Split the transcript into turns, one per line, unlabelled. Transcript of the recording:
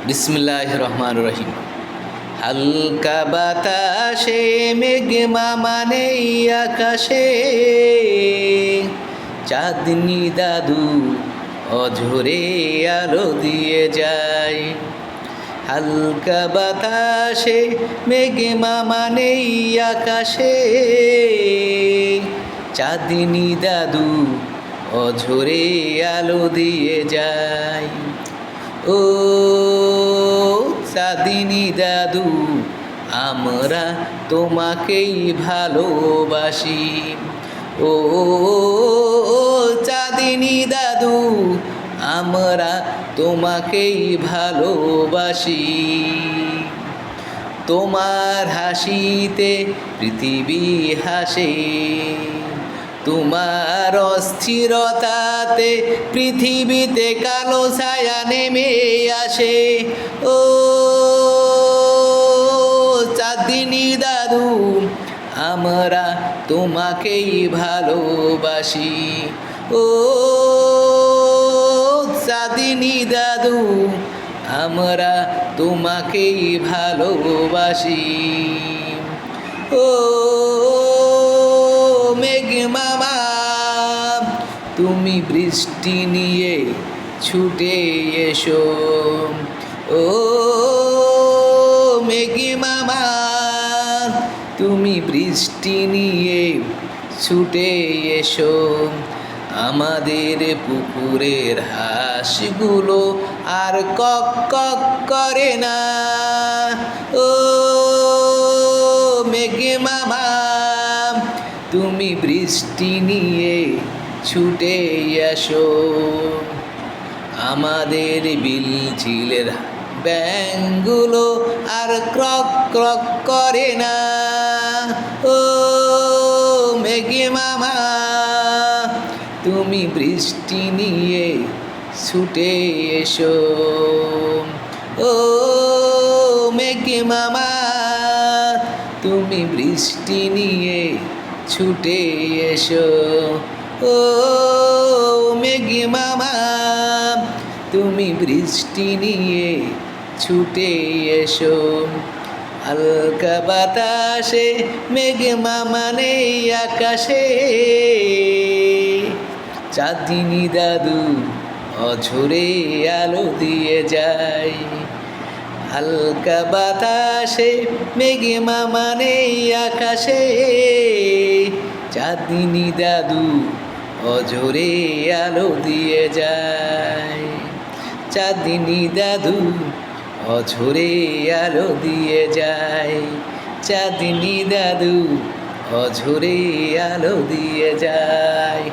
বিসমিল্লাহির রহমানির রহিম। হালকা বাতাসে মেঘ মামা নেই আকাশে, চাঁদনি দাদু অঝরে আলো দিয়ে যায়। হালকা বাতাসে মেঘ মামা নেই আকাশে, চাঁদনি দাদু অঝরে আলো দিয়ে যায়। ও চাঁদনি দাদু, আমরা তোমাকেই ভালোবাসি। ও চাঁদনি দাদু, আমরা তোমাকেই ভালোবাসি। তোমার হাসিতে পৃথিবী হাসে, তোমার অস্থিরতাতে পৃথিবীতে কালো ছায়া নেমে আসে। ও চাঁদনি দাদু, আমরা তোমাকেই ভালোবাসি। ও চাঁদনি দাদু, আমরা তোমাকেই ভালোবাসি। ও মেঘ মামা, তুমি বৃষ্টি নিয়ে ছুটে এসো। ও মেঘ মামা, তুমি বৃষ্টি নিয়ে ছুটে এসো। আমাদের পুকুরের হাঁসগুলো আর কক কক করে না। ও মেঘ মামা, তুমি বৃষ্টি নিয়ে ছুটে এসো। আমাদের বিল ঝিলের ব্যাঙগুলো আর ক্রক ক্রক করে না। ও মেঘ মামা, তুমি বৃষ্টি নিয়ে ছুটে এসো। ও মেঘ মামা, তুমি বৃষ্টি নিয়ে ছুটে এসো। ও মেঘ মামা, তুমি বৃষ্টি নিয়ে ছুটে এসো। হালকা বাতাসে মেঘ মামা নেই আকাশে, চাঁদনি দাদু অঝরে আলো দিয়ে যায়। হালকা বাতাসে মেঘ মামা নেই আকাশে, চাঁদনি দাদু অঝরে আলো দিয়ে যায়। চাঁদনি দাদু অঝরে আলো দিয়ে যায়। চাঁদনি দাদু অঝরে আলো দিয়ে যায়।